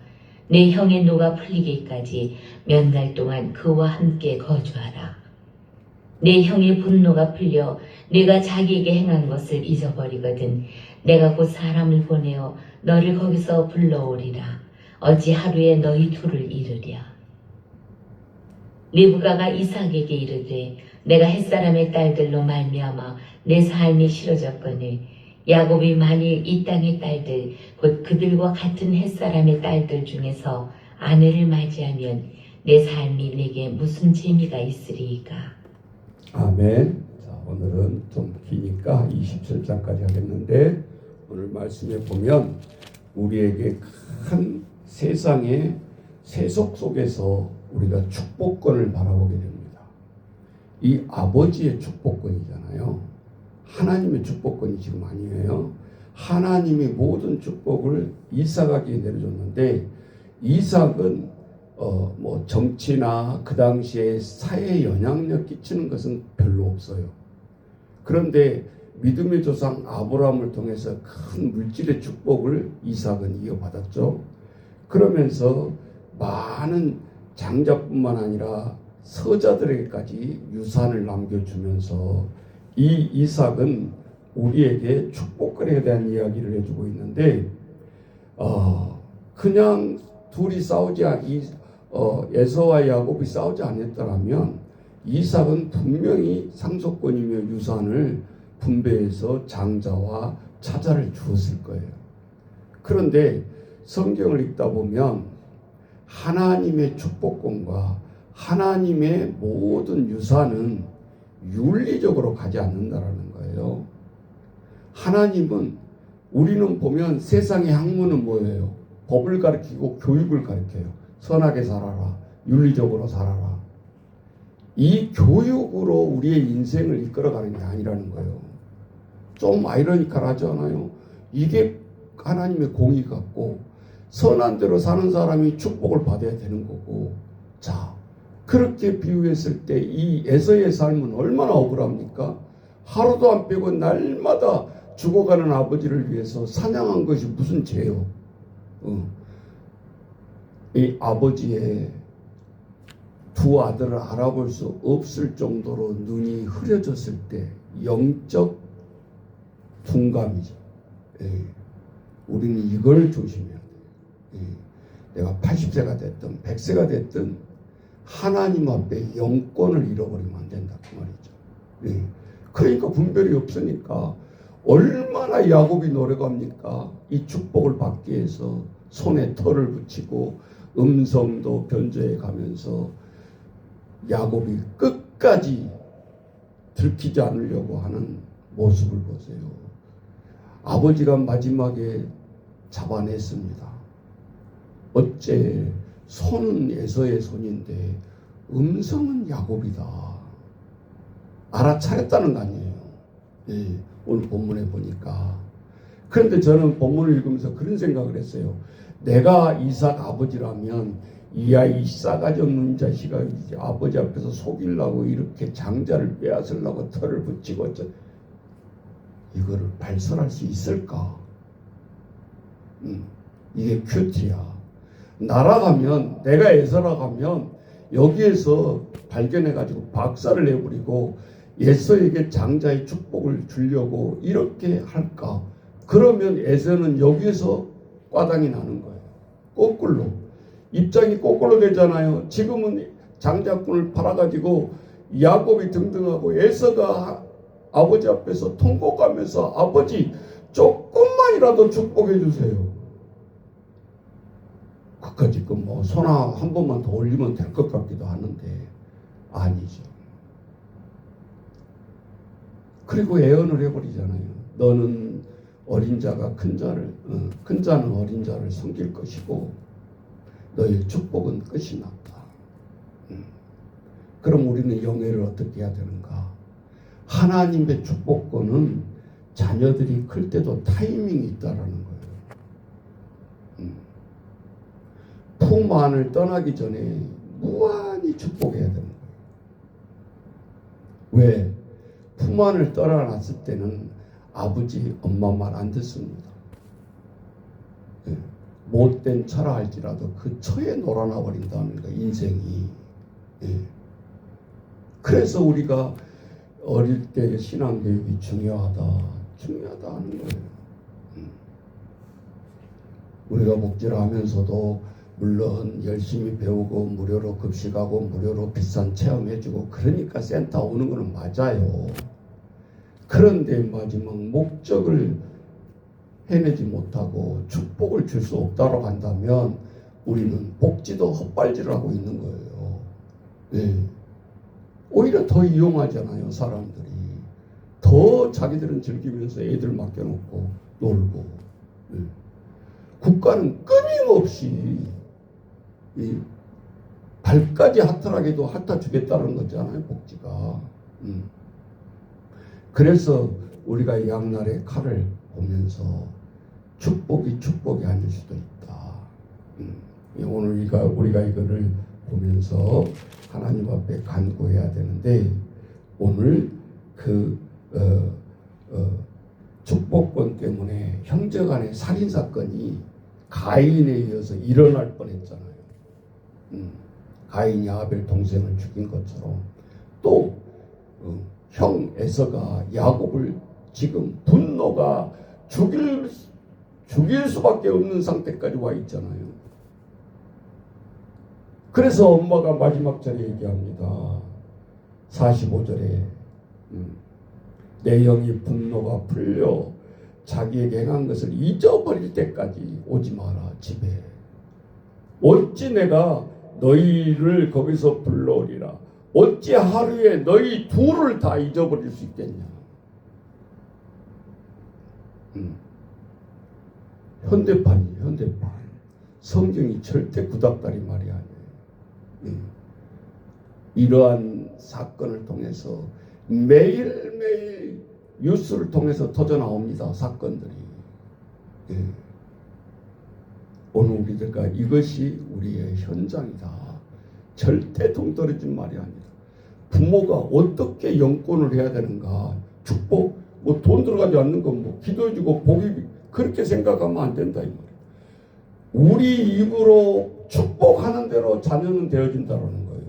내 형의 노가 풀리기까지 몇 날 동안 그와 함께 거주하라. 내 형의 분노가 풀려 내가 자기에게 행한 것을 잊어버리거든 내가 곧 사람을 보내어 너를 거기서 불러오리라. 어찌 하루에 너희 둘을 이르랴. 리브가가 이삭에게 이르되 내가 햇사람의 딸들로 말미암아 내 삶이 싫어졌거늘 야곱이 만일 이 땅의 딸들 곧 그들과 같은 햇사람의 딸들 중에서 아내를 맞이하면 내 삶이 내게 무슨 재미가 있으리이까. 아멘. 자, 오늘은 좀 기니까 27장까지 하겠는데 오늘 말씀에 보면 우리에게 큰 세상의 세속 속에서 우리가 축복권을 바라보게 됩니다. 이 아버지의 축복권이잖아요. 하나님의 축복권이 지금 아니에요. 하나님이 모든 축복을 이삭에게 내려줬는데 이삭은 뭐 정치나 그 당시에 사회에 영향력 끼치는 것은 별로 없어요. 그런데 믿음의 조상 아브라함을 통해서 큰 물질의 축복을 이삭은 이어받았죠. 그러면서 많은 장자뿐만 아니라 서자들에게까지 유산을 남겨주면서 이 이삭은 우리에게 축복권에 대한 이야기를 해주고 있는데 그냥 둘이 에서와 야곱이 싸우지 않았더라면 이삭은 분명히 상속권이며 유산을 분배해서 장자와 차자를 주었을 거예요. 그런데 성경을 읽다 보면 하나님의 축복권과 하나님의 모든 유산은 윤리적으로 가지 않는다라는 거예요. 하나님은 우리는 보면 세상의 학문은 뭐예요? 법을 가르치고 교육을 가르쳐요. 선하게 살아라. 윤리적으로 살아라. 이 교육으로 우리의 인생을 이끌어가는 게 아니라는 거예요. 좀 아이러니컬하지 않아요? 이게 하나님의 공의 같고 선한 대로 사는 사람이 축복을 받아야 되는 거고. 자, 그렇게 비유했을 때 이 에서의 삶은 얼마나 억울합니까? 하루도 안 빼고 날마다 죽어가는 아버지를 위해서 사냥한 것이 무슨 죄요? 이 아버지의 두 아들을 알아볼 수 없을 정도로 눈이 흐려졌을 때 영적 둔감이죠. 예. 우리는 이걸 조심해야 돼요. 예. 내가 80세가 됐든 100세가 됐든 하나님 앞에 영권을 잃어버리면 안 된다 그 말이죠. 예. 그러니까 분별이 없으니까 얼마나 야곱이 노력합니까? 이 축복을 받기 위해서 손에 털을 붙이고 음성도 변조해 가면서 야곱이 끝까지 들키지 않으려고 하는 모습을 보세요. 아버지가 마지막에 잡아냈습니다. 어째 손은 에서의 손인데 음성은 야곱이다. 알아차렸다는 거 아니에요. 예, 오늘 본문에 보니까. 그런데 저는 본문을 읽으면서 그런 생각을 했어요. 내가 이삭 아버지라면 이 아이 싸가지 없는 자식아 아버지 앞에서 속이려고 이렇게 장자를 빼앗으려고 털을 붙이고 이거를 발설할 수 있을까? 이게 큐티야. 날아가면 내가 에서라가면 여기에서 발견해가지고 박살을 내버리고 에서에게 장자의 축복을 주려고 이렇게 할까? 그러면 에서는 여기에서 꽈당이 나는 거예요. 거꾸로. 입장이 거꾸로 되잖아요. 지금은 장자꾼을 팔아가지고 야곱이 등등하고 에서가 아버지 앞에서 통곡하면서 아버지 조금만이라도 축복해 주세요. 그까짓 뭐 손아 한 번만 더 올리면 될 것 같기도 하는데 아니죠. 그리고 애언을 해버리잖아요. 너는 어린 자가 큰 자는 어린 자를 섬길 것이고 너의 축복은 끝이 났다. 그럼 우리는 영예를 어떻게 해야 되는가? 하나님의 축복권은 자녀들이 클 때도 타이밍이 있다라는 거예요. 품 안을 떠나기 전에 무한히 축복해야 되는 거예요. 왜? 품 안을 떠나놨을 때는 아버지, 엄마 말 안 듣습니다. 못된 처라 할지라도 그 처에 놀아나 버린다는 거예요. 인생이. 그래서 우리가 어릴 때 신앙교육이 중요하다 하는 거예요. 우리가 목회를 하면서도 물론 열심히 배우고 무료로 급식하고 무료로 비싼 체험해주고 그러니까 센터 오는 거는 맞아요. 그런데 마지막 목적을 해내지 못하고 축복을 줄 수 없다고 한다면 우리는 복지도 헛발질을 하고 있는 거예요. 네. 오히려 더 이용하잖아요. 사람들이. 더 자기들은 즐기면서 애들 맡겨놓고 놀고. 네. 국가는 끊임없이 발까지 핫하게도 핫아주겠다는 거잖아요. 복지가. 그래서 우리가 양날의 칼을 보면서 축복이 아닐 수도 있다. 오늘 우리가 이거를 보면서 하나님 앞에 간구해야 되는데 오늘 축복권 때문에 형제간의 살인사건이 가인에 이어서 일어날 뻔했잖아요. 가인이 아벨 동생을 죽인 것처럼 또 형 에서가 야곱을 지금 분노가 죽일 수밖에 없는 상태까지 와 있잖아요. 그래서 엄마가 마지막 절에 얘기합니다. 45절에 내 영이 분노가 풀려 자기에게 행한 것을 잊어버릴 때까지 오지 마라 집에. 어찌 내가 너희를 거기서 불러오리라. 어찌 하루에 너희 둘을 다 잊어버릴 수 있겠냐. 현대판이에요. 현대판. 성경이 절대 구닥다리 말이 아니에요. 이러한 사건을 통해서 매일매일 뉴스를 통해서 터져 나옵니다. 사건들이. 오늘 우리들과 이것이 우리의 현장이다. 절대 동떨어진 말이 아니다. 부모가 어떻게 영권을 해야 되는가. 축복, 뭐 돈 들어가지 않는 건 뭐 기도해주고 복이 그렇게 생각하면 안 된다 이 말이에요. 우리 입으로 축복하는 대로 자녀는 되어진다는 거예요.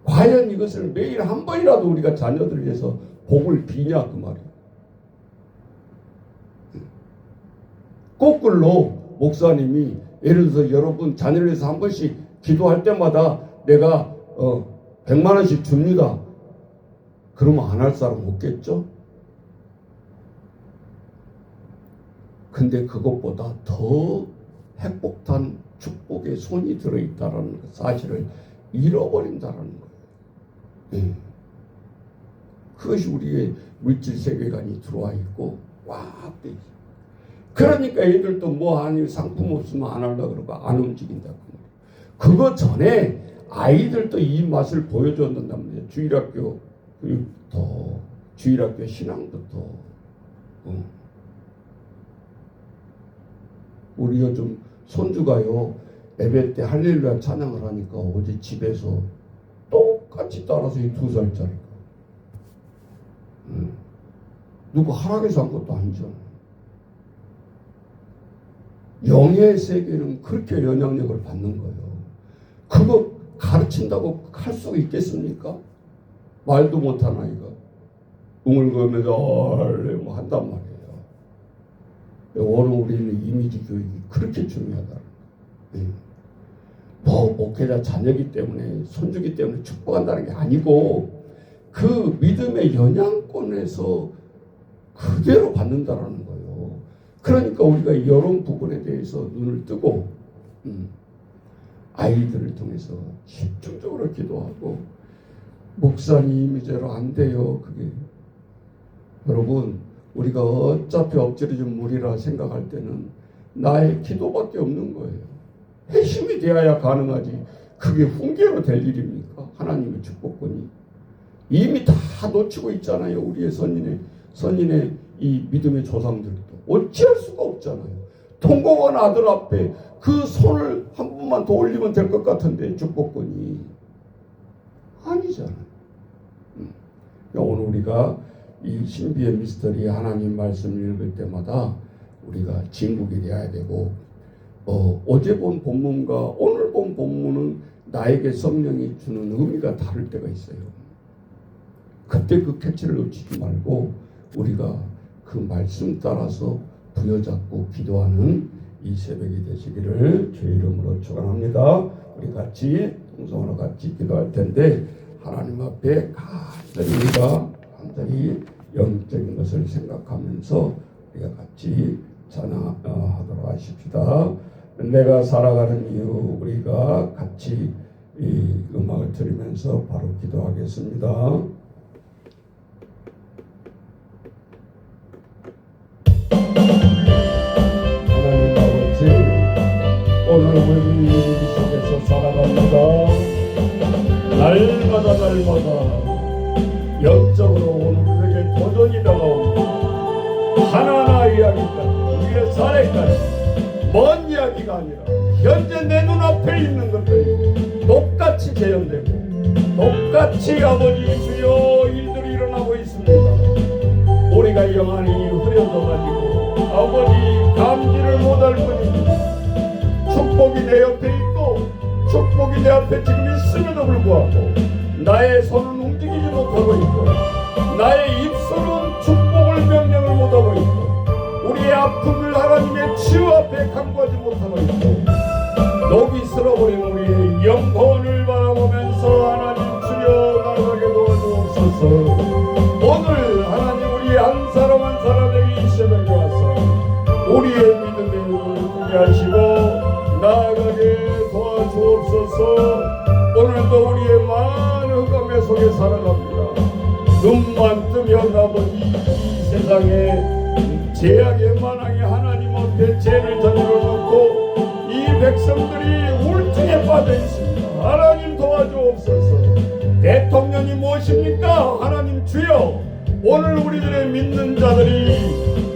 과연 이것을 매일 한 번이라도 우리가 자녀들 위해서 복을 비냐 그 말이에요. 거꾸로 목사님이 예를 들어서 여러분 자녀를 위해서 한 번씩 기도할 때마다 내가 100만 원씩 줍니다. 그러면 안 할 사람 없겠죠? 근데 그것보다 더 핵폭탄 축복의 손이 들어있다는 사실을 잃어버린다는 거예요. 네. 그것이 우리의 물질 세계관이 들어와 있고 꽉 돼 있어요. 그러니까 애들도 뭐 아니 상품 없으면 안 하려고 그러고 안 움직인다. 그거 전에 아이들도 이 맛을 보여줬는단 말이에요. 주일학교 교육부터 주일학교 신앙부터. 우리 요즘 손주가요 예배 때 할렐루야 찬양을 하니까 어제 집에서 똑같이 따라서 이 2살짜리가 누구 하락해서 한 것도 아니잖아요. 영의 세계는 그렇게 영향력을 받는 거예요. 그거 가르친다고 할 수 있겠습니까? 말도 못한 아이가 웅얼거리면서 뭐 한단 말이에요. 오늘 우리는 이미지 교육이 그렇게 중요하다. 뭐 목회자 자녀기 때문에 손주기 때문에 축복한다는 게 아니고 그 믿음의 영향권에서 그대로 받는다라는 거예요. 그러니까 우리가 이런 부분에 대해서 눈을 뜨고 아이들을 통해서 집중적으로 기도하고 목사님 이제로 안 돼요. 그게 여러분 우리가 어차피 엎질러진 물이라 생각할 때는 나의 기도밖에 없는 거예요. 핵심이 되어야 가능하지. 그게 훈계로 될 일입니까? 하나님의 축복권이 이미 다 놓치고 있잖아요. 우리의 선인의 이 믿음의 조상들도 어찌할 수가 없잖아요. 통곡한 아들 앞에 그 손을 한 번만 더 올리면 될 것 같은데 축복권이 아니잖아요. 오늘 우리가 이 신비의 미스터리 하나님 말씀을 읽을 때마다 우리가 진국이 되어야 되고 어제 본 본문과 오늘 본 본문은 나에게 성령이 주는 의미가 다를 때가 있어요. 그때 그 캐치를 놓치지 말고 우리가 그 말씀 따라서 부여잡고 기도하는 이 새벽이 되시기를 주의 이름으로 축원합니다. 우리 같이 동성으로 같이 기도할 텐데 하나님 앞에 간절히 영적인 것을 생각하면서 우리가 같이 찬양하도록 하십시다. 내가 살아가는 이유 우리가 같이 이 음악을 들으면서 바로 기도하겠습니다. 하나님 아버지 오늘 우리 이 속에서 살아갑니다. 날마다 영적으로 오늘 우리에게 도전이 다가옵니다. 하나하나 이야기까지 우리의 사례까지 먼 이야기가 아니라 현재 내 눈앞에 있는 것들이 똑같이 재현되고 똑같이 아버지 주여 일들이 일어나고 있습니다. 우리가 영안이 흐려져가지고 아버지 감지를 못할 뿐입니다. 축복이 내 옆에 있고 축복이 내 앞에 지금 있음에도 불구하고 나의 손은 움직이지 못하고 있고 나의 입술은 축복을 명령을 못하고 있고 우리의 아픔을 하나님의 치유 앞에 간구하지 못하고 있고 녹이 쓸어버린 우리의 영혼을 바라보면서 하나님 주여 나가게 도와주옵소서. 오늘 하나님 우리 한 사람 한 사람에게 이 새벽에 와서 우리의 믿음의 눈을 뜨게 하시고 나아가게 도와주옵소서. 오늘도 우리의 많은 흑암의 속에 살아갑니다. 눈만 뜨면 아버지 이 세상에 죄악의 만왕이 하나님 앞에 죄를 저질러 놓고 이 백성들이 우울증에 빠져 있습니다. 하나님 도와주옵소서. 대통령이 무엇입니까? 하나님 주여 오늘 우리들의 믿는 자들이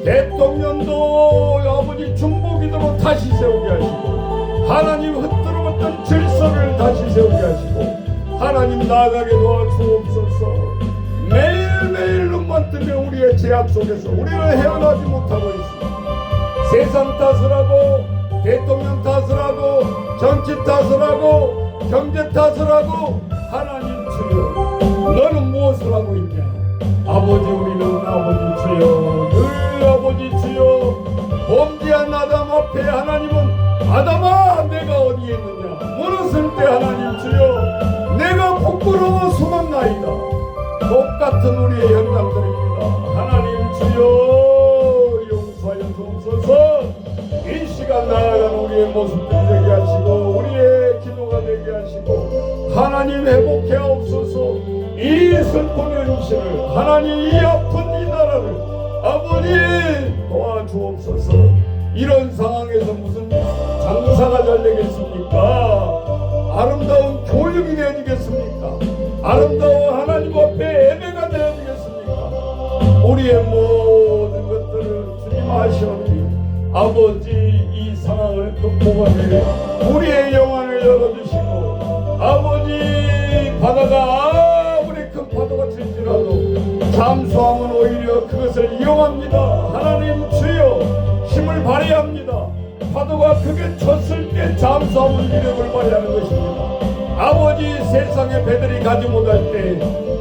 대통령도 아버지 중보기도로 다시 세우게 하시고 하나님 흩어졌던 질서를 다시 세우게 하시고 하나님 나아가게 도와주옵소서. 매일매일 눈만 뜨면 우리의 죄악 속에서 우리를 헤어나지 못하고 있습니다. 세상 탓을 하고 대통령 탓을 하고 정치 탓을 하고 경제 탓을 하고 하나님 주여 너는 무엇을 하고 있냐. 아버지 우리는 아버지 주여 늘 아버지 주여 범죄한 아담 앞에 하나님은 아담아 내가 어디에 있느냐 물었을 때 하나님 주여 내가 부끄러워 숨었나이다. 똑같은 우리의 현장들입니다. 하나님 주여 용서하여 주옵소서. 이 시간 나아가는 우리의 모습들이 되게 하시고 우리의 기도가 되게 하시고 하나님 회복해 없소서. 이 슬픈 현실을 하나님 이 아픈 이 나라를 아버지 도와주옵소서. 이런 상황에서 무슨 장사가 잘 되겠습니까? 아름다운 교육이 되어지겠습니까? 아름다운 하나님 앞에 예배가 되어지겠습니까? 우리의 모든 것들을 주님 아시오니 아버지 이 상황을 극복하며 우리의 영안을 열어주시고 아버지 바다가 아무리 큰 파도가 칠지라도 잠수함은 오히려 그것을 이용합니다. 하나님 주여 힘을 발휘해야 합니다. 파도가 크게 쳤을 때 잠수함은 위력을 발휘하는 것입니다. 아버지 세상의 배들이 가지 못할 때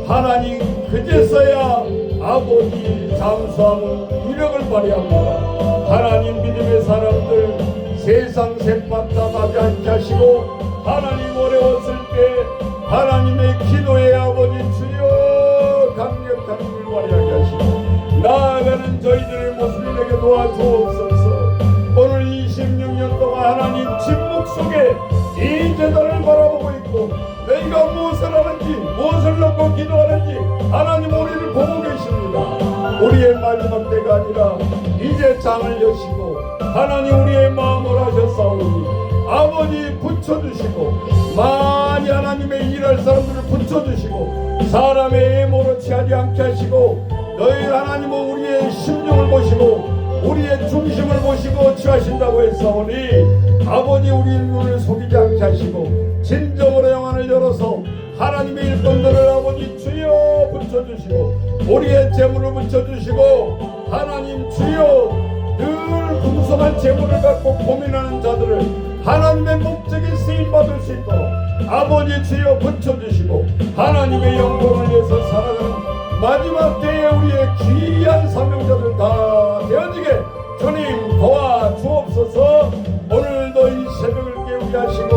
하나님 그제서야 아버지 잠수함은 위력을 발휘합니다. 하나님 믿음의 사람들 세상 셋만 다 나지 않게 하시고 하나님 어려웠을 때 하나님의 기도에 아버지 주여 강력한 힘을 발휘하게 하시고 나아가는 저희들의 모습을 내게 도와주옵소서. 오늘 26년 동안 하나님 침묵 속에 이 제단을 바라보고 있고 너희가 무엇을 하는지 무엇을 놓고 기도하는지 하나님 우리를 보고 계십니다. 우리의 마지막 때가 아니라 이제 장을 여시고 하나님 우리의 마음을 하셨사오니 아버지 붙여주시고 많이 하나님의 일할 사람들을 붙여주시고 사람의 애모로 취하지 않게 하시고 너희 하나님은 우리의 심령을 보시고 우리의 중심을 보시고 취하신다고 했사오니 아버지 우리의 눈을 속이지 않게 하시고 진정으로 영안을 열어서 하나님의 일꾼들을 아버지 주여 붙여주시고 우리의 재물을 붙여주시고 하나님 주여 늘 풍성한 재물을 갖고 고민하는 자들을 하나님의 목적에 쓰임받을 수 있도록 아버지 주여 붙여주시고 하나님의 영광을 위해서 살아가는 마지막 때에 우리의 귀한 사명자들 다 되어지게 주님 도와주옵소서. 오늘도 이 새벽을 깨우게 하시고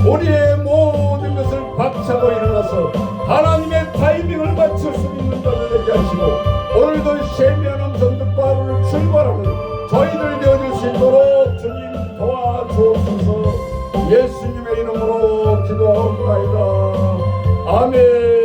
우리의 모든 것을 박차고 일어나서 하나님의 타이밍을 맞출 수 있는 자들 되게 하시고 오늘도 세미한 음성 듣고 하루를 출발하는 저희들 되어줄 수 있도록 주님 도와주옵소서. 예수님의 이름으로 기도하옵나이다. 아멘.